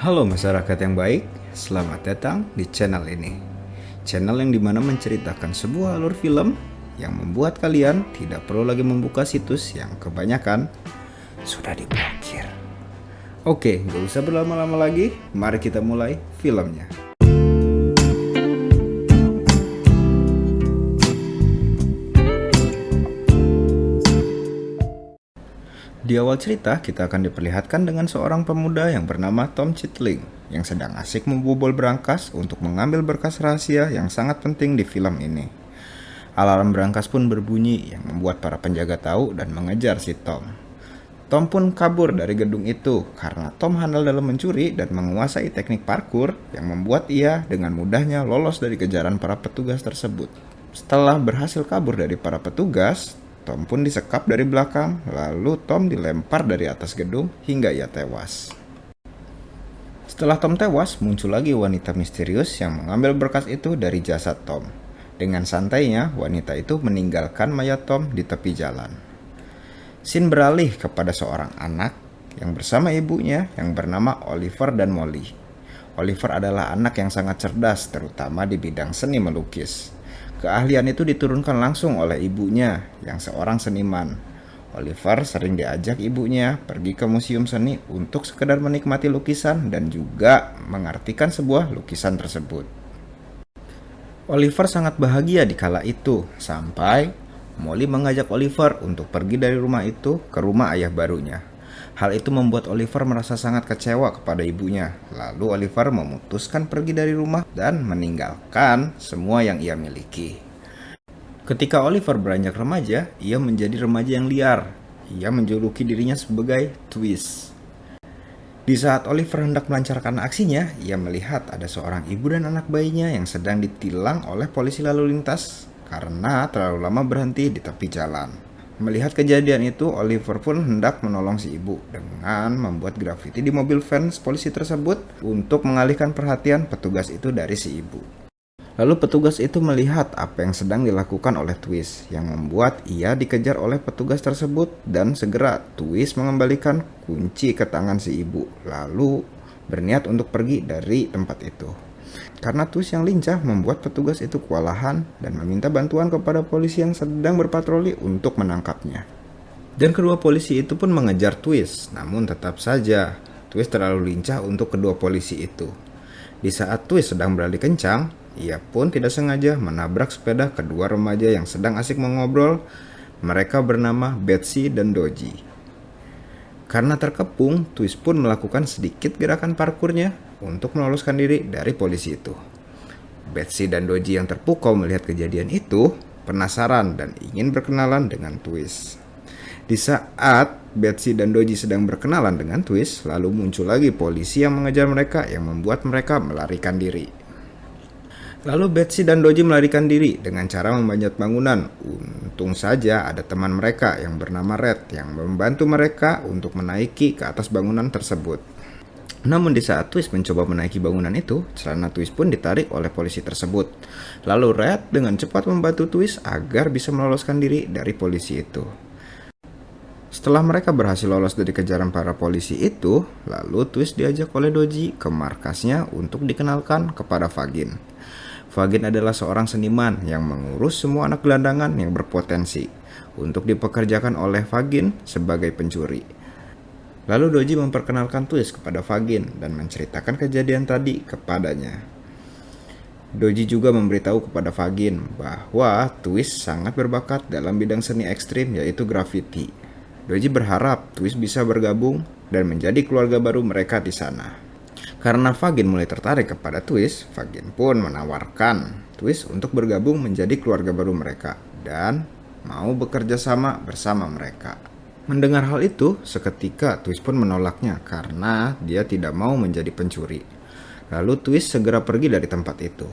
Halo masyarakat yang baik, selamat datang di channel ini. Channel yang dimana menceritakan sebuah alur film yang membuat kalian tidak perlu lagi membuka situs yang kebanyakan sudah diblokir. Oke, gak usah berlama-lama lagi, mari kita mulai filmnya. Di awal cerita, kita akan diperlihatkan dengan seorang pemuda yang bernama Tom Chitling yang sedang asik membobol berangkas untuk mengambil berkas rahasia yang sangat penting di film ini. Alarm berangkas pun berbunyi yang membuat para penjaga tahu dan mengejar si Tom. Tom pun kabur dari gedung itu karena Tom handal dalam mencuri dan menguasai teknik parkur yang membuat ia dengan mudahnya lolos dari kejaran para petugas tersebut. Setelah berhasil kabur dari para petugas, Tom pun disekap dari belakang, lalu Tom dilempar dari atas gedung hingga ia tewas. Setelah Tom tewas, muncul lagi wanita misterius yang mengambil berkas itu dari jasad Tom. Dengan santainya, wanita itu meninggalkan mayat Tom di tepi jalan. Scene beralih kepada seorang anak yang bersama ibunya yang bernama Oliver dan Molly. Oliver adalah anak yang sangat cerdas, terutama di bidang seni melukis. Keahlian itu diturunkan langsung oleh ibunya yang seorang seniman. Oliver sering diajak ibunya pergi ke museum seni untuk sekedar menikmati lukisan dan juga mengartikan sebuah lukisan tersebut. Oliver sangat bahagia di kala itu sampai Molly mengajak Oliver untuk pergi dari rumah itu ke rumah ayah barunya. Hal itu membuat Oliver merasa sangat kecewa kepada ibunya. Lalu Oliver memutuskan pergi dari rumah dan meninggalkan semua yang ia miliki. Ketika Oliver beranjak remaja, ia menjadi remaja yang liar. Ia menjuluki dirinya sebagai Twist. Di saat Oliver hendak melancarkan aksinya, ia melihat ada seorang ibu dan anak bayinya yang sedang ditilang oleh polisi lalu lintas karena terlalu lama berhenti di tepi jalan. Melihat kejadian itu, Oliver pun hendak menolong si ibu dengan membuat grafiti di mobil van polisi tersebut untuk mengalihkan perhatian petugas itu dari si ibu. Lalu petugas itu melihat apa yang sedang dilakukan oleh Twist yang membuat ia dikejar oleh petugas tersebut dan segera Twist mengembalikan kunci ke tangan si ibu lalu berniat untuk pergi dari tempat itu. Karena Twist yang lincah membuat petugas itu kewalahan dan meminta bantuan kepada polisi yang sedang berpatroli untuk menangkapnya. Dan kedua polisi itu pun mengejar Twist, namun tetap saja Twist terlalu lincah untuk kedua polisi itu. Di saat Twist sedang berlari kencang, ia pun tidak sengaja menabrak sepeda kedua remaja yang sedang asik mengobrol. Mereka bernama Betsy dan Dodgy. Karena terkepung, Twist pun melakukan sedikit gerakan parkurnya untuk meloloskan diri dari polisi itu. Betsy dan Dodgy yang terpukau melihat kejadian itu penasaran dan ingin berkenalan dengan Twist. Di saat Betsy dan Dodgy sedang berkenalan dengan Twist, lalu muncul lagi polisi yang mengejar mereka yang membuat mereka melarikan diri. Lalu Betsy dan Dodgy melarikan diri dengan cara memanjat bangunan. Untung saja ada teman mereka yang bernama Red yang membantu mereka untuk menaiki ke atas bangunan tersebut. Namun di saat Twist mencoba menaiki bangunan itu, celana Twist pun ditarik oleh polisi tersebut. Lalu Red dengan cepat membantu Twist agar bisa meloloskan diri dari polisi itu. Setelah mereka berhasil lolos dari kejaran para polisi itu, lalu Twist diajak oleh Dodgy ke markasnya untuk dikenalkan kepada Fagin. Fagin adalah seorang seniman yang mengurus semua anak gelandangan yang berpotensi untuk dipekerjakan oleh Fagin sebagai pencuri. Lalu Dodgy memperkenalkan Twist kepada Fagin dan menceritakan kejadian tadi kepadanya. Dodgy juga memberitahu kepada Fagin bahwa Twist sangat berbakat dalam bidang seni ekstrim yaitu graffiti. Dodgy berharap Twist bisa bergabung dan menjadi keluarga baru mereka di sana. Karena Fagin mulai tertarik kepada Twist, Fagin pun menawarkan Twist untuk bergabung menjadi keluarga baru mereka dan mau bekerja sama bersama mereka. Mendengar hal itu, seketika Twist pun menolaknya karena dia tidak mau menjadi pencuri. Lalu Twist segera pergi dari tempat itu.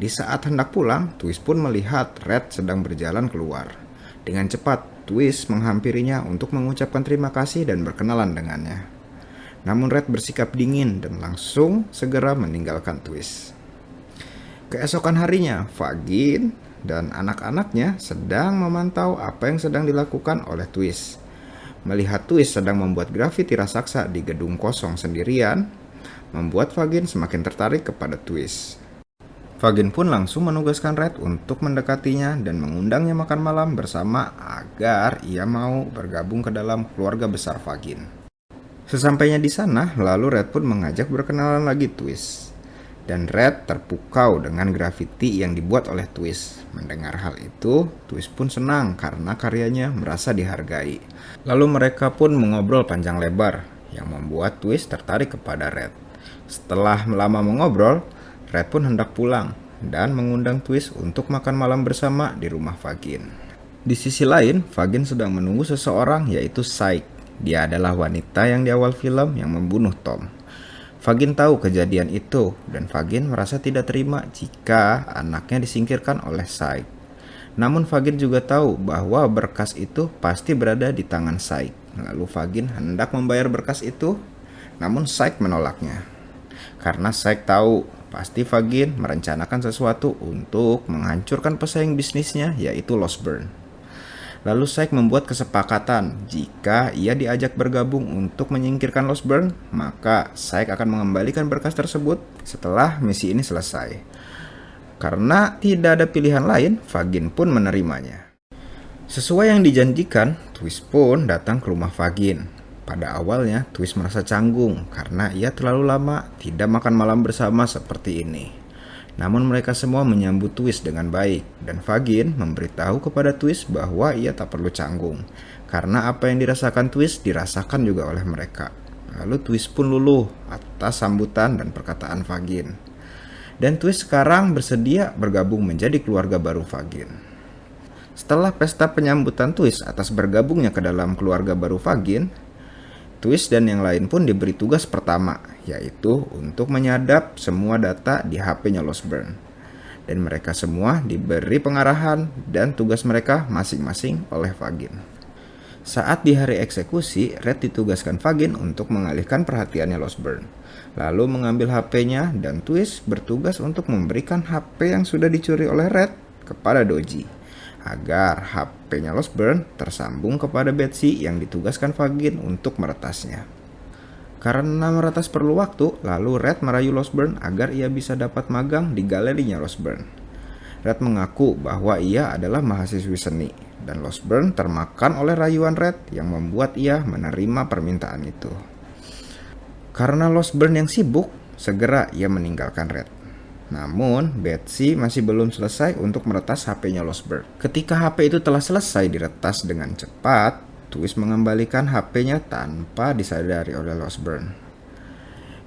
Di saat hendak pulang, Twist pun melihat Red sedang berjalan keluar. Dengan cepat, Twist menghampirinya untuk mengucapkan terima kasih dan berkenalan dengannya. Namun Red bersikap dingin dan langsung segera meninggalkan Twist. Keesokan harinya, Fagin dan anak-anaknya sedang memantau apa yang sedang dilakukan oleh Twist. Melihat Twist sedang membuat grafiti raksasa di gedung kosong sendirian, membuat Fagin semakin tertarik kepada Twist. Fagin pun langsung menugaskan Red untuk mendekatinya dan mengundangnya makan malam bersama agar ia mau bergabung ke dalam keluarga besar Fagin. Sesampainya di sana, lalu Red pun mengajak berkenalan lagi Twist. Dan Red terpukau dengan grafiti yang dibuat oleh Twist. Mendengar hal itu, Twist pun senang karena karyanya merasa dihargai. Lalu mereka pun mengobrol panjang lebar yang membuat Twist tertarik kepada Red. Setelah lama mengobrol, Red pun hendak pulang dan mengundang Twist untuk makan malam bersama di rumah Fagin. Di sisi lain, Fagin sedang menunggu seseorang yaitu Syke. Dia adalah wanita yang di awal film yang membunuh Tom. Fagin tahu kejadian itu dan Fagin merasa tidak terima jika anaknya disingkirkan oleh Syke. Namun Fagin juga tahu bahwa berkas itu pasti berada di tangan Syke. Lalu Fagin hendak membayar berkas itu, namun Syke menolaknya. Karena Syke tahu pasti Fagin merencanakan sesuatu untuk menghancurkan pesaing bisnisnya yaitu Losbern. Lalu Syke membuat kesepakatan jika ia diajak bergabung untuk menyingkirkan Losbern, maka Syke akan mengembalikan berkas tersebut setelah misi ini selesai. Karena tidak ada pilihan lain, Fagin pun menerimanya. Sesuai yang dijanjikan, Twist pun datang ke rumah Fagin. Pada awalnya, Twist merasa canggung karena ia terlalu lama tidak makan malam bersama seperti ini. Namun mereka semua menyambut Twist dengan baik dan Fagin memberitahu kepada Twist bahwa ia tak perlu canggung karena apa yang dirasakan Twist dirasakan juga oleh mereka. Lalu Twist pun luluh atas sambutan dan perkataan Fagin. Dan Twist sekarang bersedia bergabung menjadi keluarga baru Fagin. Setelah pesta penyambutan Twist atas bergabungnya ke dalam keluarga baru Fagin, Twist dan yang lain pun diberi tugas pertama, yaitu untuk menyadap semua data di HP-nya Losbern. Dan mereka semua diberi pengarahan dan tugas mereka masing-masing oleh Fagin. Saat di hari eksekusi, Red ditugaskan Fagin untuk mengalihkan perhatiannya Losbern. Lalu mengambil HP-nya dan Twist bertugas untuk memberikan HP yang sudah dicuri oleh Red kepada Doji agar HP-nya Losbern tersambung kepada Betsy yang ditugaskan Fagin untuk meretasnya. Karena meretas perlu waktu, lalu Red merayu Losbern agar ia bisa dapat magang di galerinya Losbern. Red mengaku bahwa ia adalah mahasiswi seni, dan Losbern termakan oleh rayuan Red yang membuat ia menerima permintaan itu. Karena Losbern yang sibuk, segera ia meninggalkan Red. Namun, Betsy masih belum selesai untuk meretas HP-nya Losbern. Ketika HP itu telah selesai diretas dengan cepat, Twist mengembalikan HP-nya tanpa disadari oleh Losbern.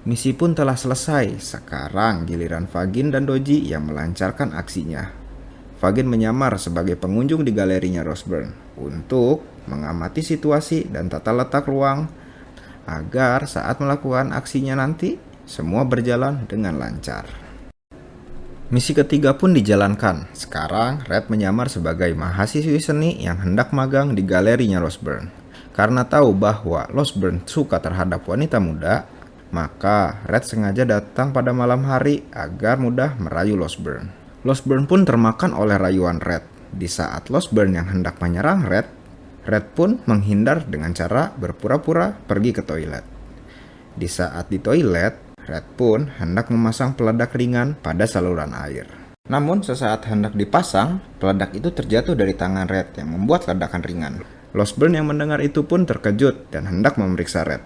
Misi pun telah selesai, sekarang giliran Fagin dan Doji yang melancarkan aksinya. Fagin menyamar sebagai pengunjung di galerinya Losbern untuk mengamati situasi dan tata letak ruang agar saat melakukan aksinya nanti, semua berjalan dengan lancar. Misi ketiga pun dijalankan. Sekarang Red menyamar sebagai mahasiswi seni yang hendak magang di galerinya Losbern. Karena tahu bahwa Losbern suka terhadap wanita muda, maka Red sengaja datang pada malam hari agar mudah merayu Losbern. Losbern pun termakan oleh rayuan Red. Di saat Losbern yang hendak menyerang Red, Red pun menghindar dengan cara berpura-pura pergi ke toilet. Di saat di toilet, Red pun hendak memasang peledak ringan pada saluran air. Namun sesaat hendak dipasang, peledak itu terjatuh dari tangan Red yang membuat ledakan ringan. Losbern yang mendengar itu pun terkejut dan hendak memeriksa Red.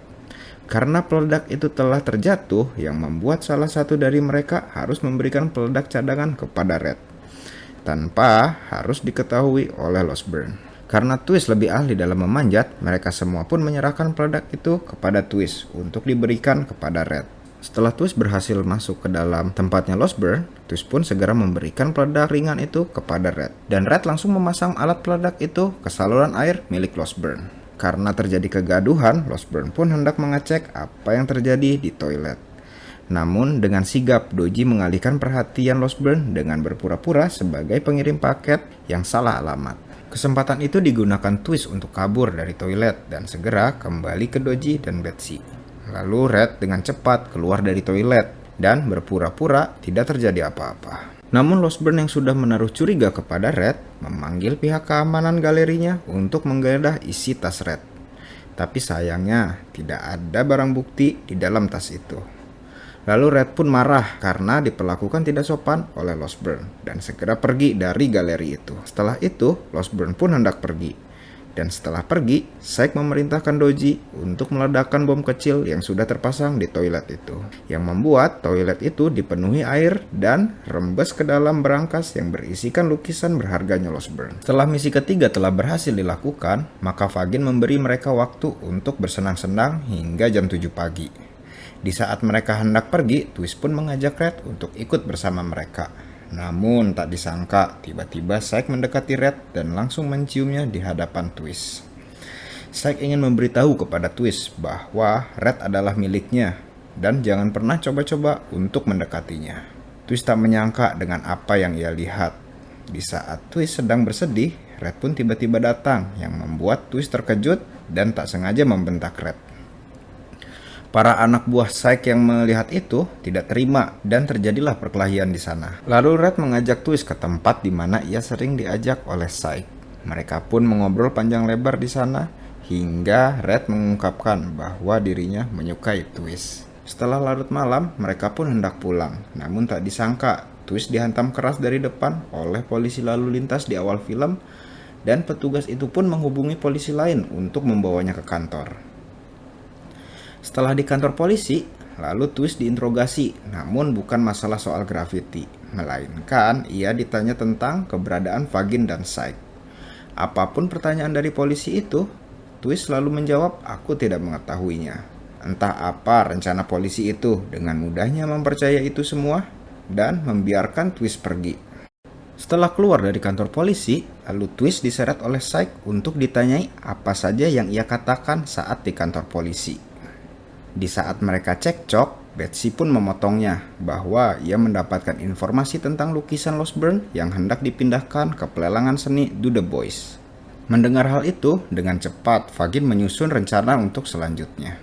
Karena peledak itu telah terjatuh, yang membuat salah satu dari mereka harus memberikan peledak cadangan kepada Red, tanpa harus diketahui oleh Losbern. Karena Twist lebih ahli dalam memanjat, mereka semua pun menyerahkan peledak itu kepada Twist untuk diberikan kepada Red. Setelah Twist berhasil masuk ke dalam tempatnya Losbern, Twist pun segera memberikan peledak ringan itu kepada Red. Dan Red langsung memasang alat peledak itu ke saluran air milik Losbern. Karena terjadi kegaduhan, Losbern pun hendak mengecek apa yang terjadi di toilet. Namun dengan sigap, Doji mengalihkan perhatian Losbern dengan berpura-pura sebagai pengirim paket yang salah alamat. Kesempatan itu digunakan Twist untuk kabur dari toilet dan segera kembali ke Doji dan Betsy. Lalu Red dengan cepat keluar dari toilet dan berpura-pura tidak terjadi apa-apa. Namun Losbern yang sudah menaruh curiga kepada Red memanggil pihak keamanan galerinya untuk menggeledah isi tas Red. Tapi sayangnya tidak ada barang bukti di dalam tas itu. Lalu Red pun marah karena diperlakukan tidak sopan oleh Losbern dan segera pergi dari galeri itu. Setelah itu, Losbern pun hendak pergi. Dan setelah pergi, Syke memerintahkan Doji untuk meledakkan bom kecil yang sudah terpasang di toilet itu, yang membuat toilet itu dipenuhi air dan rembes ke dalam berangkas yang berisikan lukisan berharganya Losbern. Setelah misi ketiga telah berhasil dilakukan, maka Fagin memberi mereka waktu untuk bersenang-senang hingga jam 7 pagi. Di saat mereka hendak pergi, Twist pun mengajak Red untuk ikut bersama mereka. Namun tak disangka, tiba-tiba Syke mendekati Red dan langsung menciumnya di hadapan Twist. Syke ingin memberitahu kepada Twist bahwa Red adalah miliknya dan jangan pernah coba-coba untuk mendekatinya. Twist tak menyangka dengan apa yang ia lihat. Di saat Twist sedang bersedih, Red pun tiba-tiba datang yang membuat Twist terkejut dan tak sengaja membentak Red. Para anak buah Syke yang melihat itu tidak terima dan terjadilah perkelahian di sana. Lalu Red mengajak Twist ke tempat di mana ia sering diajak oleh Syke. Mereka pun mengobrol panjang lebar di sana hingga Red mengungkapkan bahwa dirinya menyukai Twist. Setelah larut malam, mereka pun hendak pulang. Namun tak disangka, Twist dihantam keras dari depan oleh polisi lalu lintas di awal film dan petugas itu pun menghubungi polisi lain untuk membawanya ke kantor. Setelah di kantor polisi, lalu Twist diinterogasi, namun bukan masalah soal graffiti, melainkan ia ditanya tentang keberadaan Fagin dan Syke. Apapun pertanyaan dari polisi itu, Twist selalu menjawab, "Aku tidak mengetahuinya." Entah apa rencana polisi itu, dengan mudahnya mempercayai itu semua dan membiarkan Twist pergi. Setelah keluar dari kantor polisi, lalu Twist diseret oleh Syke untuk ditanyai apa saja yang ia katakan saat di kantor polisi. Di saat mereka cekcok, Betsy pun memotongnya bahwa ia mendapatkan informasi tentang lukisan Losbern yang hendak dipindahkan ke pelelangan seni Do The Boys. Mendengar hal itu, dengan cepat Fagin menyusun rencana untuk selanjutnya.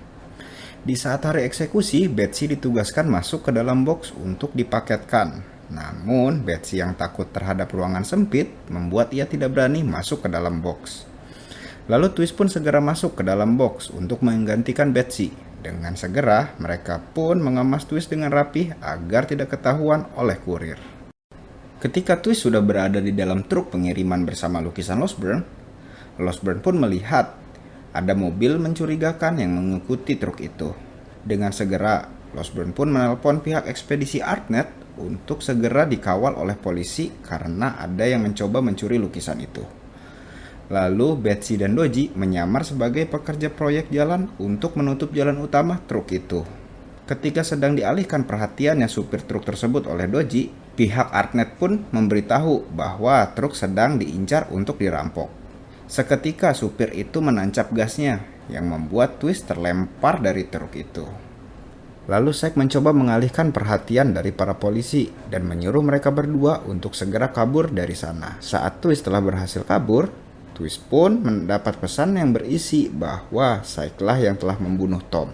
Di saat hari eksekusi, Betsy ditugaskan masuk ke dalam box untuk dipaketkan. Namun, Betsy yang takut terhadap ruangan sempit membuat ia tidak berani masuk ke dalam box. Lalu Twist pun segera masuk ke dalam box untuk menggantikan Betsy. Dengan segera, mereka pun mengemas Twist dengan rapih agar tidak ketahuan oleh kurir. Ketika Twist sudah berada di dalam truk pengiriman bersama lukisan Losbern, Losbern pun melihat ada mobil mencurigakan yang mengikuti truk itu. Dengan segera, Losbern pun menelpon pihak ekspedisi Artnet untuk segera dikawal oleh polisi karena ada yang mencoba mencuri lukisan itu. Lalu Betsy dan Doji menyamar sebagai pekerja proyek jalan untuk menutup jalan utama truk itu. Ketika sedang dialihkan perhatiannya supir truk tersebut oleh Doji, pihak Artnet pun memberitahu bahwa truk sedang diincar untuk dirampok. Seketika supir itu menancap gasnya yang membuat Twist terlempar dari truk itu. Lalu Syke mencoba mengalihkan perhatian dari para polisi dan menyuruh mereka berdua untuk segera kabur dari sana. Saat Twist telah berhasil kabur, Twist pun mendapat pesan yang berisi bahwa Syke lah yang telah membunuh Tom.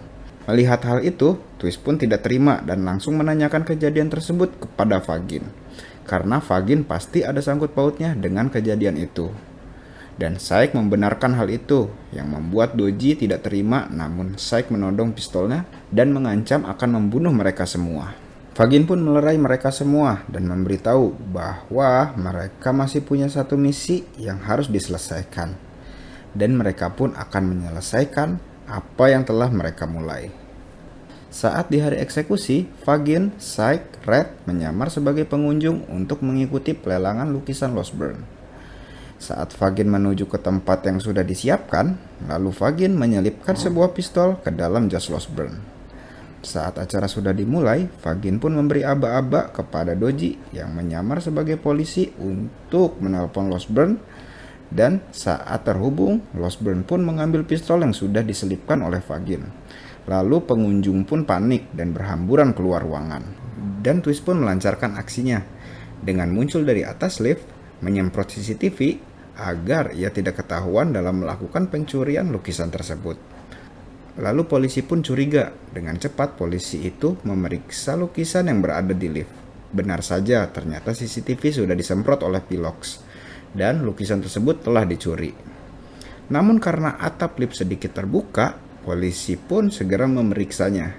Melihat hal itu, Twist pun tidak terima dan langsung menanyakan kejadian tersebut kepada Fagin. Karena Fagin pasti ada sangkut pautnya dengan kejadian itu. Dan Syke membenarkan hal itu, yang membuat Doji tidak terima, namun Syke menodong pistolnya dan mengancam akan membunuh mereka semua. Fagin pun melerai mereka semua dan memberitahu bahwa mereka masih punya satu misi yang harus diselesaikan. Dan mereka pun akan menyelesaikan apa yang telah mereka mulai. Saat di hari eksekusi, Fagin, Syke, Red menyamar sebagai pengunjung untuk mengikuti pelelangan lukisan Losbern. Saat Fagin menuju ke tempat yang sudah disiapkan, lalu Fagin menyelipkan sebuah pistol ke dalam jas Losbern. Saat acara sudah dimulai, Fagin pun memberi aba-aba kepada Doji yang menyamar sebagai polisi untuk menelpon Losbern. Dan saat terhubung, Losbern pun mengambil pistol yang sudah diselipkan oleh Fagin. Lalu pengunjung pun panik dan berhamburan keluar ruangan. Dan Twist pun melancarkan aksinya dengan muncul dari atas lift, menyemprot CCTV agar ia tidak ketahuan dalam melakukan pencurian lukisan tersebut. Lalu polisi pun curiga. Dengan cepat polisi itu memeriksa lukisan yang berada di lift. Benar saja, ternyata CCTV sudah disemprot oleh Pilox dan lukisan tersebut telah dicuri. Namun karena atap lift sedikit terbuka, polisi pun segera memeriksanya.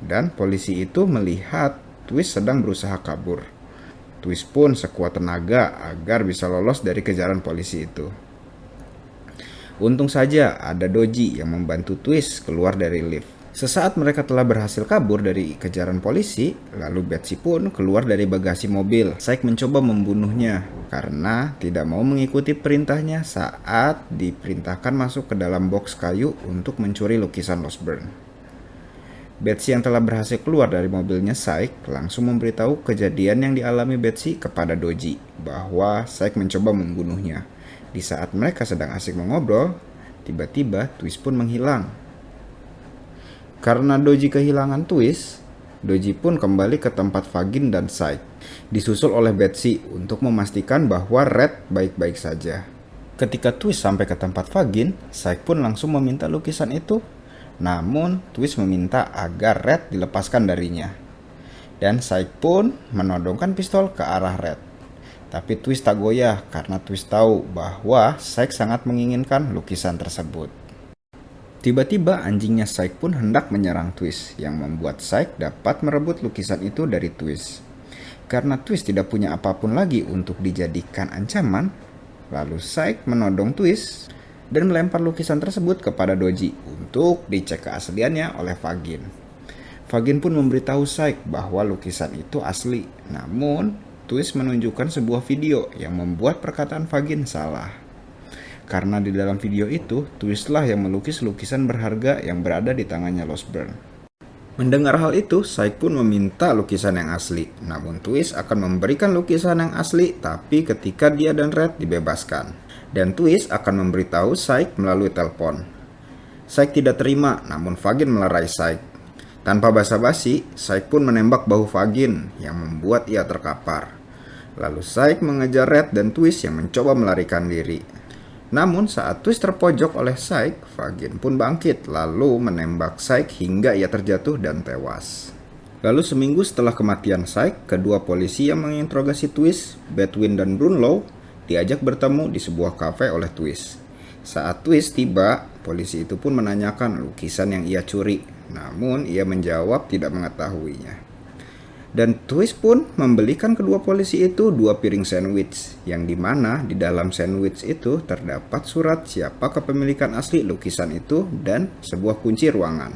dan polisi itu melihat Twist sedang berusaha kabur. Twist pun sekuat tenaga agar bisa lolos dari kejaran polisi itu. Untung saja ada Doji yang membantu Twist keluar dari lift. Sesaat mereka telah berhasil kabur dari kejaran polisi, lalu Betsy pun keluar dari bagasi mobil. Syke mencoba membunuhnya karena tidak mau mengikuti perintahnya saat diperintahkan masuk ke dalam box kayu untuk mencuri lukisan Losbern. Betsy yang telah berhasil keluar dari mobilnya Syke langsung memberitahu kejadian yang dialami Betsy kepada Doji bahwa Syke mencoba membunuhnya. Di saat mereka sedang asik mengobrol, tiba-tiba Twist pun menghilang. Karena Doji kehilangan Twist, Doji pun kembali ke tempat Fagin dan Syke, disusul oleh Betsy untuk memastikan bahwa Red baik-baik saja. Ketika Twist sampai ke tempat Fagin, Syke pun langsung meminta lukisan itu. Namun, Twist meminta agar Red dilepaskan darinya. Dan Syke pun menodongkan pistol ke arah Red. Tapi Twist tak goyah karena Twist tahu bahwa Syke sangat menginginkan lukisan tersebut. Tiba-tiba anjingnya Syke pun hendak menyerang Twist, yang membuat Syke dapat merebut lukisan itu dari Twist. Karena Twist tidak punya apapun lagi untuk dijadikan ancaman, lalu Syke menodong Twist dan melempar lukisan tersebut kepada Doji untuk dicek keasliannya oleh Fagin. Fagin pun memberitahu Syke bahwa lukisan itu asli, namun Twist menunjukkan sebuah video yang membuat perkataan Fagin salah. Karena di dalam video itu, Twistlah yang melukis lukisan berharga yang berada di tangannya Losbern. Mendengar hal itu, Syke pun meminta lukisan yang asli. Namun Twist akan memberikan lukisan yang asli, tapi ketika dia dan Red dibebaskan. Dan Twist akan memberitahu Syke melalui telepon. Syke tidak terima, namun Fagin melerai Syke. Tanpa basa-basi, Syke pun menembak bahu Fagin yang membuat ia terkapar. Lalu Syke mengejar Red dan Twist yang mencoba melarikan diri. Namun saat Twist terpojok oleh Syke, Fagin pun bangkit lalu menembak Syke hingga ia terjatuh dan tewas. Lalu seminggu setelah kematian Syke, kedua polisi yang menginterogasi Twist, Bedwin dan Brunlow, diajak bertemu di sebuah kafe oleh Twist. Saat Twist tiba, polisi itu pun menanyakan lukisan yang ia curi, namun ia menjawab tidak mengetahuinya. Dan Twist pun membelikan kedua polisi itu 2 piring sandwich, yang dimana di dalam sandwich itu terdapat surat siapa kepemilikan asli lukisan itu dan sebuah kunci ruangan.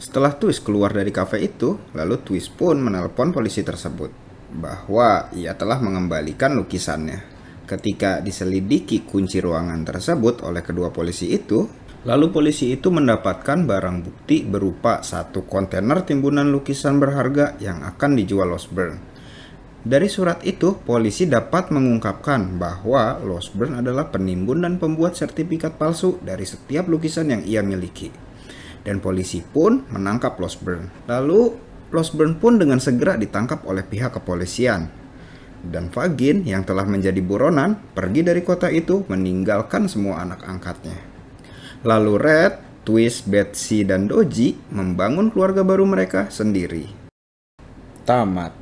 Setelah Twist keluar dari kafe itu, lalu Twist pun menelpon polisi tersebut bahwa ia telah mengembalikan lukisannya. Ketika diselidiki kunci ruangan tersebut oleh kedua polisi itu, lalu polisi itu mendapatkan barang bukti berupa 1 kontainer timbunan lukisan berharga yang akan dijual Losbern. Dari surat itu, polisi dapat mengungkapkan bahwa Losbern adalah penimbun dan pembuat sertifikat palsu dari setiap lukisan yang ia miliki. Dan polisi pun menangkap Losbern. Lalu, Losbern pun dengan segera ditangkap oleh pihak kepolisian. Dan Fagin yang telah menjadi buronan pergi dari kota itu meninggalkan semua anak angkatnya. Lalu Red, Twist, Betsy, dan Doji membangun keluarga baru mereka sendiri. Tamat.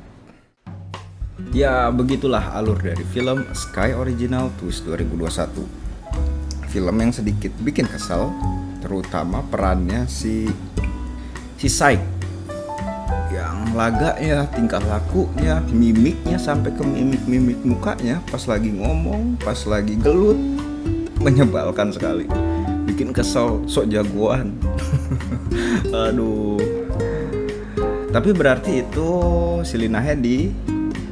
Ya, begitulah alur dari film Sky Original Twist 2021. Film yang sedikit bikin kesal, terutama perannya si Syke. Yang laganya, tingkah lakunya, mimiknya sampai ke mimik mukanya pas lagi ngomong, pas lagi gelut, menyebalkan sekali. Bikin kesel, sok jagoan. Aduh. Tapi berarti itu si Lina Headey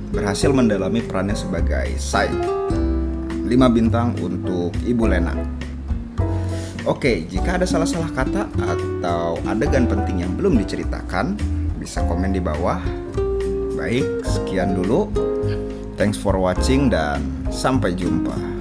berhasil mendalami perannya sebagai Syke. 5 bintang untuk Ibu Lena. Oke, jika ada salah-salah kata atau adegan penting yang belum diceritakan, bisa komen di bawah. Baik, sekian dulu. Thanks for watching dan sampai jumpa.